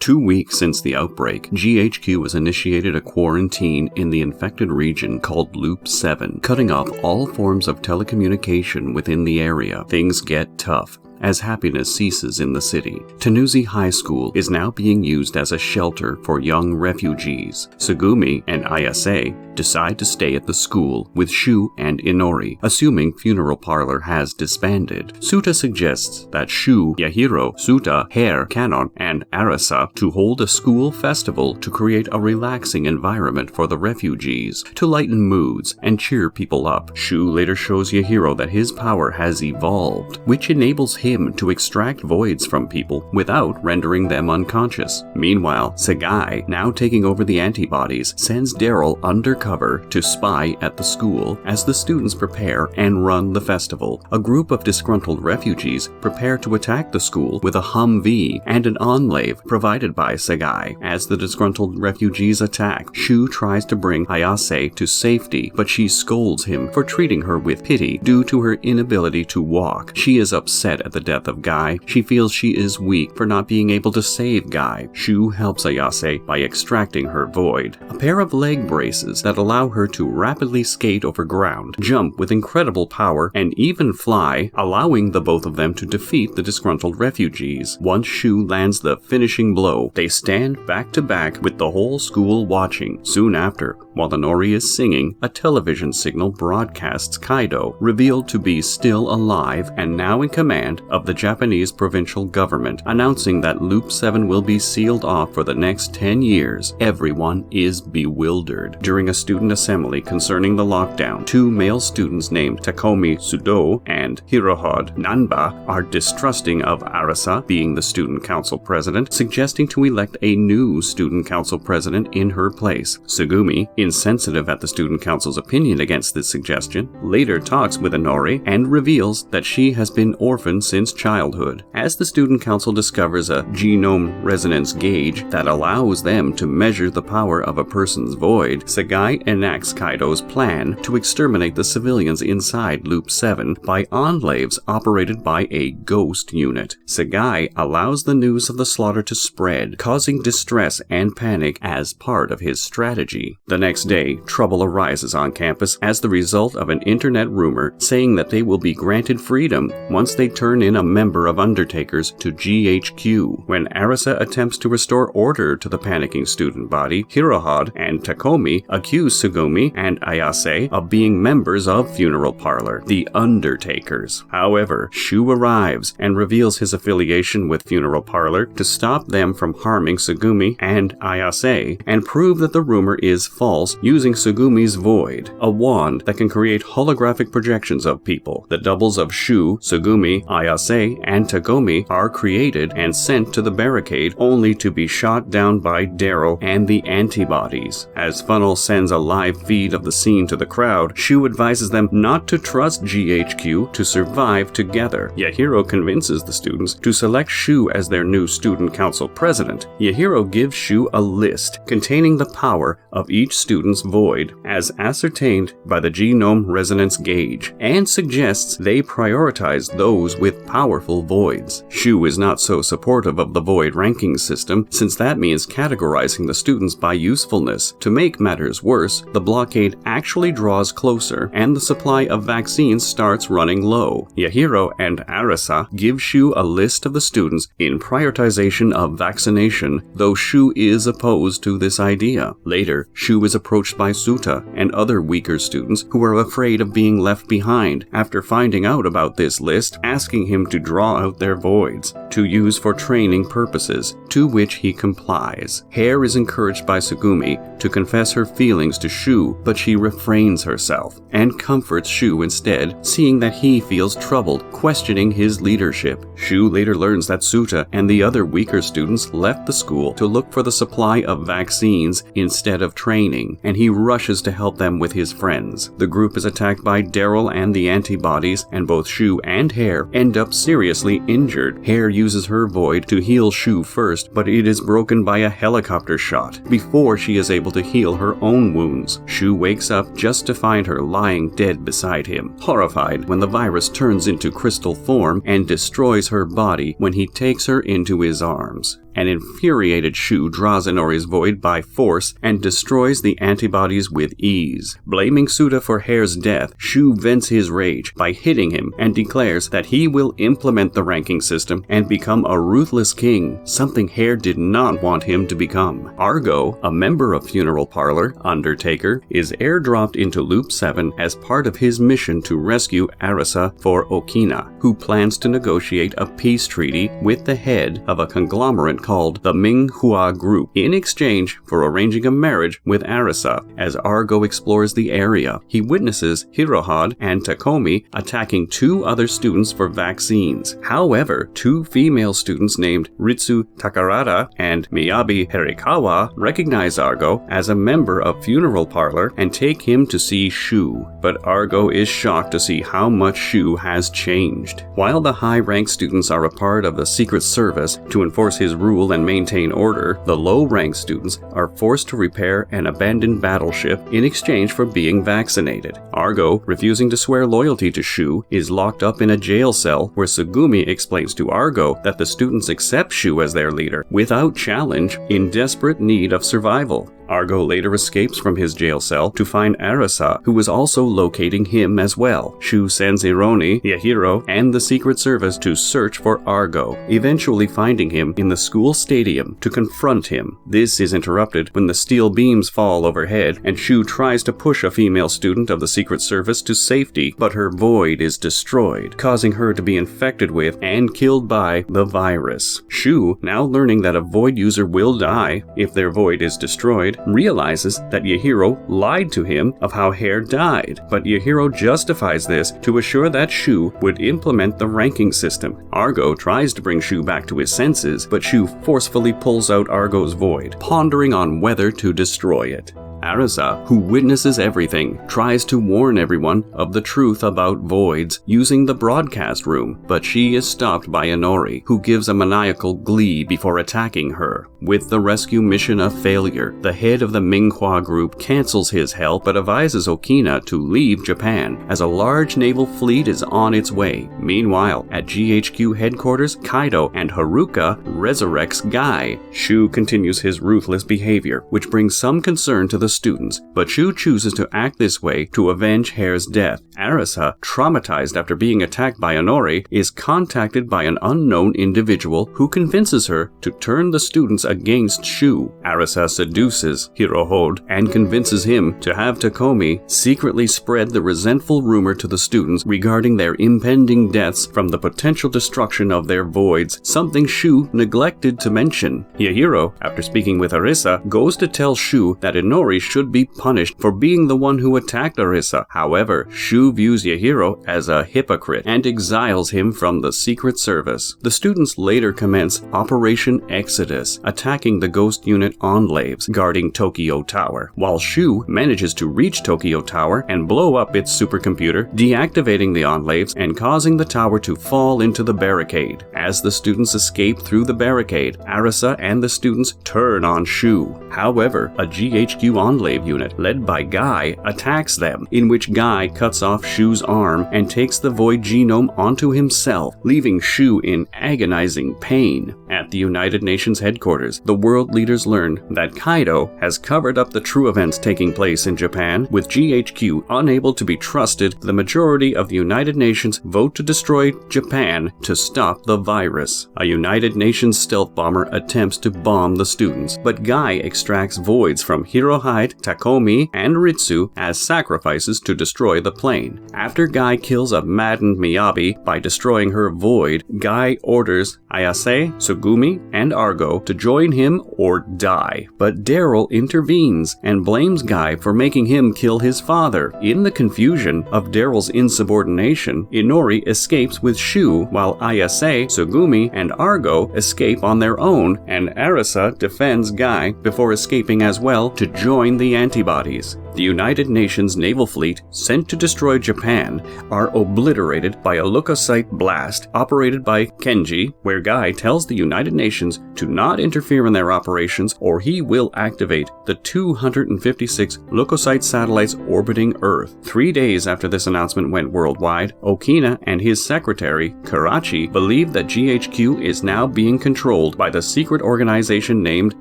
2 weeks since the outbreak, GHQ has initiated a quarantine in the infected region called Loop 7, cutting off all forms of telecommunication within the area. Things get tough as happiness ceases in the city. Tanuzi High School is now being used as a shelter for young refugees. Sugumi and Ayase decide to stay at the school with Shu and Inori, assuming Funeral Parlor has disbanded. Suta suggests that Shu, Yahiro, Suta, Hair, Kanon, and Arasa to hold a school festival to create a relaxing environment for the refugees, to lighten moods and cheer people up. Shu later shows Yahiro that his power has evolved, which enables him to extract voids from people without rendering them unconscious. Meanwhile, Sagai, now taking over the antibodies, sends Daryl undercover to spy at the school as the students prepare and run the festival. A group of disgruntled refugees prepare to attack the school with a Humvee and an enclave provided by Sagai. As the disgruntled refugees attack, Shu tries to bring Ayase to safety, but she scolds him for treating her with pity due to her inability to walk. She is upset at the death of Guy. She feels she is weak for not being able to save Guy. Shu helps Ayase by extracting her void. A pair of leg braces that allow her to rapidly skate over ground, jump with incredible power, and even fly, allowing the both of them to defeat the disgruntled refugees. Once Shu lands the finishing blow, they stand back to back with the whole school watching. Soon after, while Inori is singing, a television signal broadcasts Kaido, revealed to be still alive and now in command of the Japanese provincial government, announcing that Loop 7 will be sealed off for the next 10 years. Everyone is bewildered. During a student assembly concerning the lockdown, 2 male students named Takomi Sudo and Hirohod Nanba are distrusting of Arasa, being the student council president, suggesting to elect a new student council president in her place. Sugumi, insensitive at the student council's opinion against this suggestion, later talks with Inori and reveals that she has been orphaned since childhood. As the student council discovers a genome resonance gauge that allows them to measure the power of a person's void, Sagai enacts Kaido's plan to exterminate the civilians inside Loop 7 by enclaves operated by a ghost unit. Sagai allows the news of the slaughter to spread, causing distress and panic as part of his strategy. The next day, trouble arises on campus as the result of an internet rumor saying that they will be granted freedom once they turn in a member of Undertakers to GHQ. When Arasa attempts to restore order to the panicking student body, Hirohod and Takomi accuse Sugumi and Ayase of being members of Funeral Parlor, the Undertakers. However, Shu arrives and reveals his affiliation with Funeral Parlor to stop them from harming Sugumi and Ayase and prove that the rumor is false using Sugumi's void, a wand that can create holographic projections of people. The doubles of Shu, Sugumi, Ayase, and Takomi are created and sent to the barricade only to be shot down by Daryl and the antibodies. As Funnel sends a live feed of the scene to the crowd, Shu advises them not to trust GHQ to survive together. Yahiro convinces the students to select Shu as their new student council president. Yahiro gives Shu a list containing the power of each student's void as ascertained by the genome resonance gauge, and suggests they prioritize those with powerful voids. Shu is not so supportive of the void ranking system, since that means categorizing the students by usefulness. To make matters worse, the blockade actually draws closer, and the supply of vaccines starts running low. Yahiro and Arasa give Shu a list of the students in prioritization of vaccination, though Shu is opposed to this idea. Later, Shu is approached by Suta and other weaker students who are afraid of being left behind after finding out about this list, asking him to draw out their voids to use for training purposes, to which he complies. Hair is encouraged by Sugumi to confess her feelings to Shu, but she refrains herself and comforts Shu instead, seeing that he feels troubled, questioning his leadership. Shu later learns that Suta and the other weaker students left the school to look for the supply of vaccines instead of training, and he rushes to help them with his friends. The group is attacked by Daryl and the antibodies, and both Shu and Hair end up seriously injured. Hair uses her void to heal Shu first, but it is broken by a helicopter shot before she is able to heal her own gunshot wounds. Shu wakes up just to find her lying dead beside him, horrified when the virus turns into crystal form and destroys her body when he takes her into his arms. An infuriated Shu draws Inori's void by force and destroys the antibodies with ease. Blaming Suda for Hare's death, Shu vents his rage by hitting him and declares that he will implement the ranking system and become a ruthless king, something Hare did not want him to become. Argo, a member of Funeral Parlor, Undertaker, is airdropped into Loop 7 as part of his mission to rescue Arisa for Okina, who plans to negotiate a peace treaty with the head of a conglomerate called the Minghua Group in exchange for arranging a marriage with Arisa. As Argo explores the area, he witnesses Hirohad and Takomi attacking 2 other students for vaccines. However, 2 female students named Ritsu Takarada and Miyabi Hirakawa recognize Argo as a member of Funeral Parlor and take him to see Shu, but Argo is shocked to see how much Shu has changed. While the high-ranked students are a part of the Secret Service to enforce his rule and maintain order, the low-ranked students are forced to repair an abandoned battleship in exchange for being vaccinated. Argo, refusing to swear loyalty to Shu, is locked up in a jail cell where Sugumi explains to Argo that the students accept Shu as their leader, without challenge, in desperate need of survival. Argo later escapes from his jail cell to find Arisa, who is also locating him as well. Shu sends Ironi, Yahiro, and the Secret Service to search for Argo, eventually finding him in the school stadium to confront him. This is interrupted when the steel beams fall overhead, and Shu tries to push a female student of the Secret Service to safety, but her void is destroyed, causing her to be infected with and killed by the virus. Shu, now learning that a void user will die if their void is destroyed, realizes that Yahiro lied to him of how Hare died, but Yahiro justifies this to assure that Shu would implement the ranking system. Argo tries to bring Shu back to his senses, but Shu forcefully pulls out Argo's void, pondering on whether to destroy it. Arisa, who witnesses everything, tries to warn everyone of the truth about voids using the broadcast room, but she is stopped by Inori, who gives a maniacal glee before attacking her. With the rescue mission a failure, the head of the Minghua Group cancels his help but advises Okina to leave Japan, as a large naval fleet is on its way. Meanwhile, at GHQ headquarters, Kaido and Haruka resurrects Guy. Shu continues his ruthless behavior, which brings some concern to the students, but Shu chooses to act this way to avenge Hare's death. Arisa, traumatized after being attacked by Inori, is contacted by an unknown individual who convinces her to turn the students against Shu. Arisa seduces Hirohode and convinces him to have Takomi secretly spread the resentful rumor to the students regarding their impending deaths from the potential destruction of their voids, something Shu neglected to mention. Yahiro, after speaking with Arisa, goes to tell Shu that Inori should be punished for being the one who attacked Arisa. However, Shu views Yahiro as a hypocrite and exiles him from the Secret Service. The students later commence Operation Exodus, attacking the ghost unit enclaves guarding Tokyo Tower, while Shu manages to reach Tokyo Tower and blow up its supercomputer, deactivating the enclaves and causing the tower to fall into the barricade. As the students escape through the barricade, Arisa and the students turn on Shu. However, a GHQ enclave unit led by Guy attacks them, in which Guy cuts off Shu's arm and takes the void genome onto himself, leaving Shu in agonizing pain. At the United Nations headquarters, the world leaders learn that Kaido has covered up the true events taking place in Japan. With GHQ unable to be trusted, the majority of the United Nations vote to destroy Japan to stop the virus. A United Nations stealth bomber attempts to bomb the students, but Guy extracts voids from Hirohide, Takomi, and Ritsu as sacrifices to destroy the plane. After Guy kills a maddened Miyabi by destroying her void, Guy orders Ayase, Sugumi, and Argo to join him or die. But Daryl intervenes and blames Guy for making him kill his father. In the confusion of Daryl's insubordination, Inori escapes with Shu, while Ayase, Sugumi, and Argo escape on their own, and Arisa defends Guy before escaping as well to join the antibodies. the United Nations naval fleet sent to destroy Japan are obliterated by a leukocyte blast operated by Kenji, where Guy tells the United Nations to not interfere in their operations or he will activate the 256 leukocyte satellites orbiting Earth. 3 days after this announcement went worldwide, Okina and his secretary, Karachi, believe that GHQ is now being controlled by the secret organization named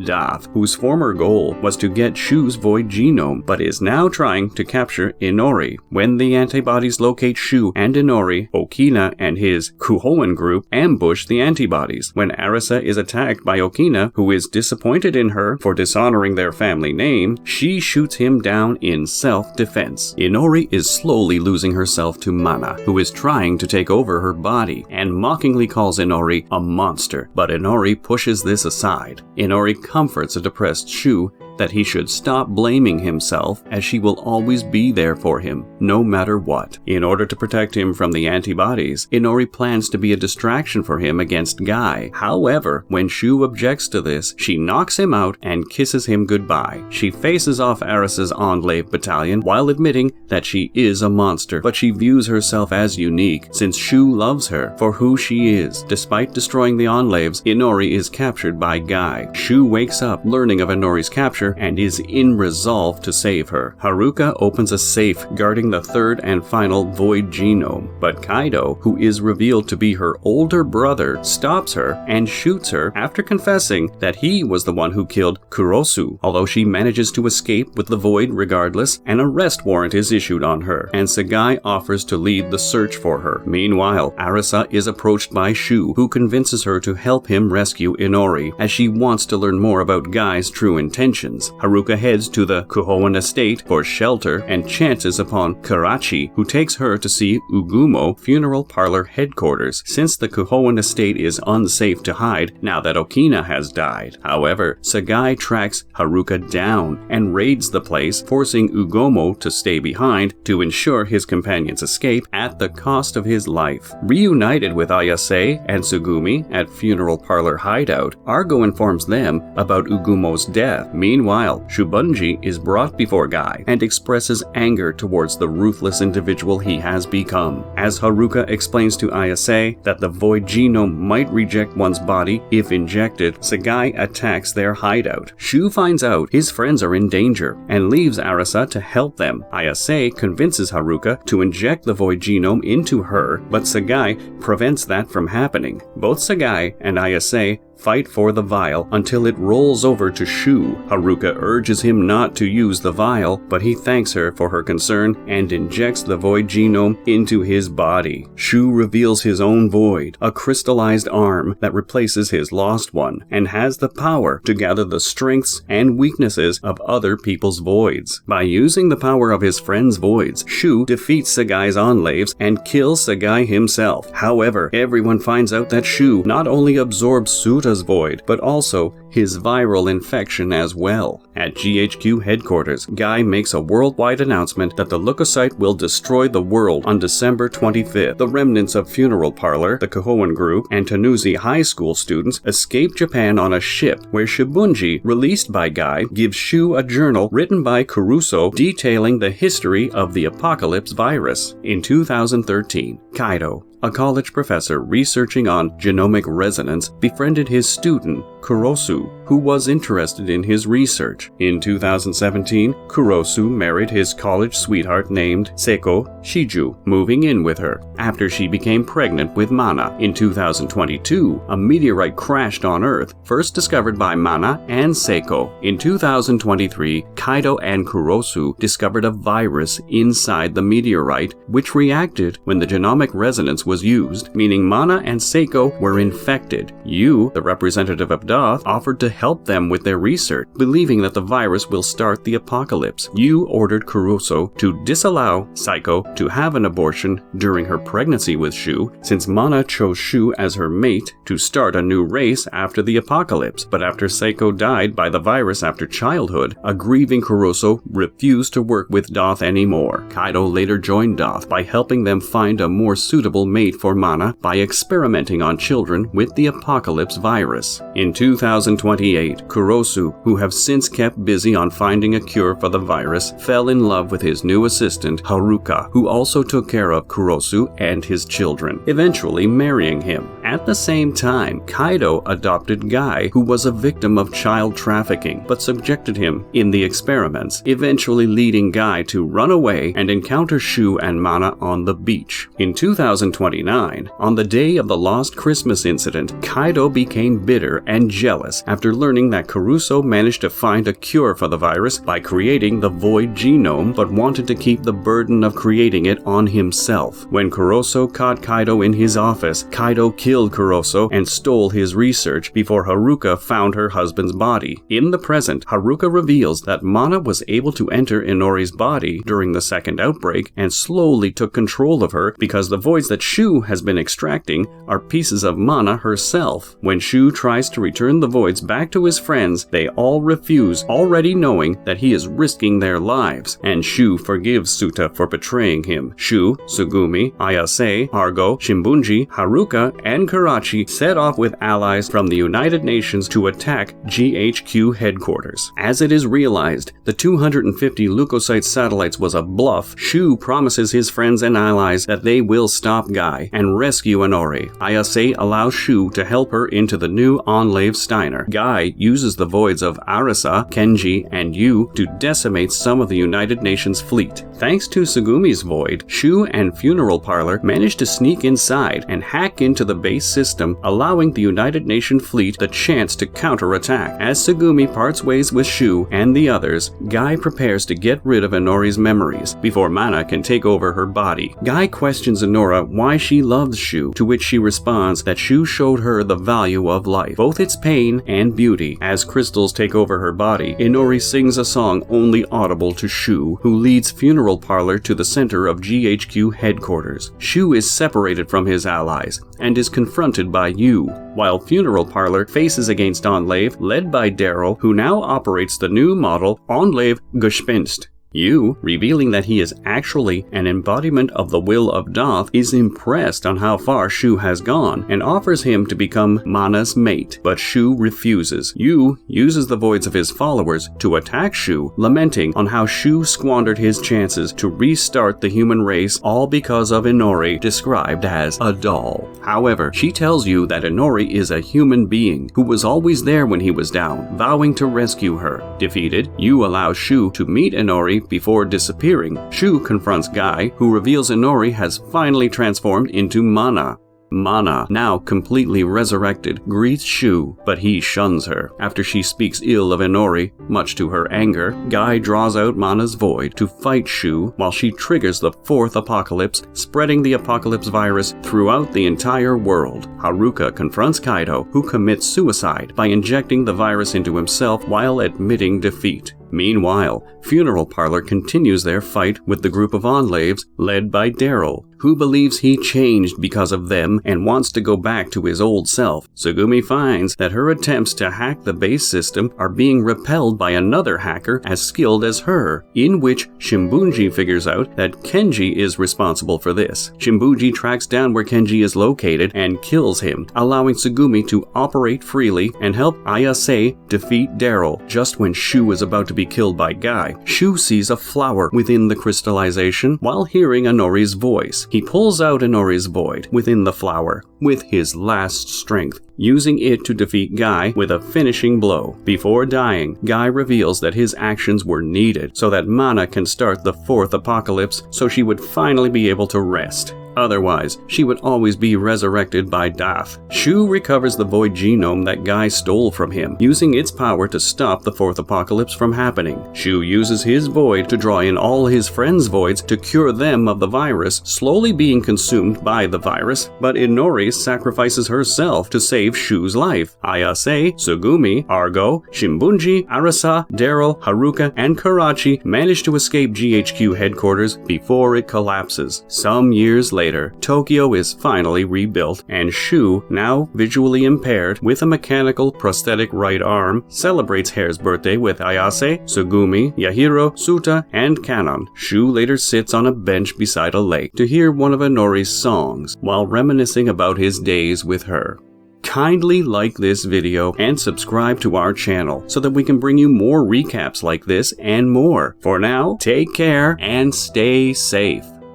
DAF, whose former goal was to get Shu's void genome, but is now trying to capture Inori. When the antibodies locate Shu and Inori, Okina and his Kuhoan group ambush the antibodies. When Arisa is attacked by Okina, who is disappointed in her for dishonoring their family name, she shoots him down in self-defense. Inori is slowly losing herself to Mana, who is trying to take over her body, and mockingly calls Inori a monster, but Inori pushes this aside. Inori comforts a depressed Shu that he should stop blaming himself, as she will always be there for him, no matter what. In order to protect him from the antibodies, Inori plans to be a distraction for him against Guy. However, when Shu objects to this, she knocks him out and kisses him goodbye. She faces off Arisa's Enclave battalion while admitting that she is a monster, but she views herself as unique since Shu loves her for who she is. Despite destroying the Enclaves, Inori is captured by Guy. Shu wakes up learning of Inori's capture and is in resolve to save her. Haruka opens a safe guarding the third and final void genome, but Kaido, who is revealed to be her older brother, stops her and shoots her after confessing that he was the one who killed Kurosu. Although she manages to escape with the void regardless, an arrest warrant is issued on her, and Sagai offers to lead the search for her. Meanwhile, Arisa is approached by Shu, who convinces her to help him rescue Inori, as she wants to learn more about Guy's true intentions. Haruka heads to the Kuhoan estate for shelter and chances upon Karachi, who takes her to see Ugumo funeral parlor headquarters, since the Kuhoan estate is unsafe to hide now that Okina has died. However, Sagai tracks Haruka down and raids the place, forcing Ugumo to stay behind to ensure his companion's escape at the cost of his life. Reunited with Ayase and Tsugumi at funeral parlor hideout, Argo informs them about Ugumo's death. Meanwhile, Shubunji is brought before Guy and expresses anger towards the ruthless individual he has become. As Haruka explains to Ayase that the void genome might reject one's body if injected, Sagai attacks their hideout. Shu finds out his friends are in danger and leaves Arisa to help them. Ayase convinces Haruka to inject the void genome into her, but Sagai prevents that from happening. Both Sagai and Ayase fight for the vial until it rolls over to Shu. Haruka urges him not to use the vial, but he thanks her for her concern and injects the void genome into his body. Shu reveals his own void, a crystallized arm that replaces his lost one, and has the power to gather the strengths and weaknesses of other people's voids. By using the power of his friend's voids, Shu defeats Sagai's enclaves and kills Sagai himself. However, everyone finds out that Shu not only absorbs Suta's void, but also his viral infection as well. At GHQ headquarters, Guy makes a worldwide announcement that the leukocyte will destroy the world on December 25th. The remnants of Funeral Parlor, the Kuhoan group, and Tanuzi High School students escape Japan on a ship, where Shibunji, released by Guy, gives Shu a journal written by Kuruso detailing the history of the apocalypse virus. In 2013, Kaido, a college professor researching on genomic resonance, befriended his student, Kurosu, who was interested in his research. In 2017, Kurosu married his college sweetheart named Seiko Shiju, moving in with her after she became pregnant with Mana. In 2022, a meteorite crashed on Earth, first discovered by Mana and Seiko. In 2023, Kaido and Kurosu discovered a virus inside the meteorite, which reacted when the genomic resonance was used, meaning Mana and Seiko were infected. Yu, the representative of Doth, offered to help them with their research, believing that the virus will start the apocalypse. Yu ordered Kuroso to disallow Seiko to have an abortion during her pregnancy with Shu, since Mana chose Shu as her mate to start a new race after the apocalypse. But after Seiko died by the virus after childhood, a grieving Kuroso refused to work with Doth anymore. Kaido later joined Doth by helping them find a more suitable mate for Mana by experimenting on children with the apocalypse virus. In 2028, Kurosu, who have since kept busy on finding a cure for the virus, fell in love with his new assistant, Haruka, who also took care of Kurosu and his children, eventually marrying him. At the same time, Kaido adopted Guy, who was a victim of child trafficking, but subjected him in the experiments, eventually leading Guy to run away and encounter Shu and Mana on the beach. In 2029, on the day of the Lost Christmas incident, Kaido became bitter and jealous after learning that Kurosu managed to find a cure for the virus by creating the Void Genome, but wanted to keep the burden of creating it on himself. When Kurosu caught Kaido in his office, Kaido killed Kurosu and stole his research before Haruka found her husband's body. In the present, Haruka reveals that Mana was able to enter Inori's body during the second outbreak and slowly took control of her because the voids that Shu has been extracting are pieces of Mana herself. When Shu tries to return the voids back to his friends, they all refuse, already knowing that he is risking their lives, and Shu forgives Suta for betraying him. Shu, Tsugumi, Ayase, Argo, Shimbunji, Haruka, and Karachi set off with allies from the United Nations to attack GHQ headquarters. As it is realized the 250 leukocyte satellites was a bluff, Shu promises his friends and allies that they will stop Guy and rescue Inori. Ayase allows Shu to help her into the new Enclave Steiner. Guy uses the voids of Arasa, Kenji, and Yu to decimate some of the United Nations fleet. Thanks to Tsugumi's void, Shu and Funeral Parlor manage to sneak inside and hack into the base system, allowing the United Nation fleet the chance to counterattack. As Tsugumi parts ways with Shu and the others, Guy prepares to get rid of Inori's memories before Mana can take over her body. Guy questions Inora why she loves Shu, to which she responds that Shu showed her the value of life, both its pain and beauty. As crystals take over her body, Inori sings a song only audible to Shu, who leads Funeral Parlor to the center of GHQ headquarters. Shu is separated from his allies and is confronted by Yu, while Funeral Parlor faces against Enclave, led by Daryl, who now operates the new model Enclave Gespinst. Yu, revealing that he is actually an embodiment of the will of Doth, is impressed on how far Shu has gone and offers him to become Mana's mate, but Shu refuses. Yu uses the voids of his followers to attack Shu, lamenting on how Shu squandered his chances to restart the human race, all because of Inori, described as a doll. However, she tells Yu that Inori is a human being who was always there when he was down, vowing to rescue her. Defeated, Yu allows Shu to meet Inori before disappearing. Shu confronts Guy, who reveals Inori has finally transformed into Mana. Mana, now completely resurrected, greets Shu, but he shuns her. After she speaks ill of Inori, much to her anger, Guy draws out Mana's void to fight Shu while she triggers the fourth apocalypse, spreading the apocalypse virus throughout the entire world. Haruka confronts Kaido, who commits suicide by injecting the virus into himself while admitting defeat. Meanwhile, Funeral Parlor continues their fight with the group of Enclaves led by Daryl, who believes he changed because of them and wants to go back to his old self. Tsugumi finds that her attempts to hack the base system are being repelled by another hacker as skilled as her, in which Shimbunji figures out that Kenji is responsible for this. Shimbunji tracks down where Kenji is located and kills him, allowing Tsugumi to operate freely and help Ayase defeat Daryl. Just when Shu is about to be killed by Guy, Shu sees a flower within the crystallization while hearing Inori's voice. He pulls out Inori's void within the flower with his last strength, using it to defeat Guy with a finishing blow. Before dying, Guy reveals that his actions were needed so that Mana can start the fourth apocalypse, so she would finally be able to rest. Otherwise, she would always be resurrected by Doth. Shu recovers the Void Genome that Guy stole from him, using its power to stop the fourth apocalypse from happening. Shu uses his Void to draw in all his friends' Voids to cure them of the virus, slowly being consumed by the virus, but Inori sacrifices herself to save Shu's life. Ayase, Tsugumi, Argo, Shimbunji, Arasa, Daryl, Haruka, and Karachi manage to escape GHQ headquarters before it collapses. Some years later, Tokyo is finally rebuilt, and Shu, now visually impaired with a mechanical prosthetic right arm, celebrates Hare's birthday with Ayase, Tsugumi, Yahiro, Suta, and Kanon. Shu later sits on a bench beside a lake to hear one of Inori's songs while reminiscing about his days with her. Kindly like this video and subscribe to our channel so that we can bring you more recaps like this and more. For now, take care and stay safe.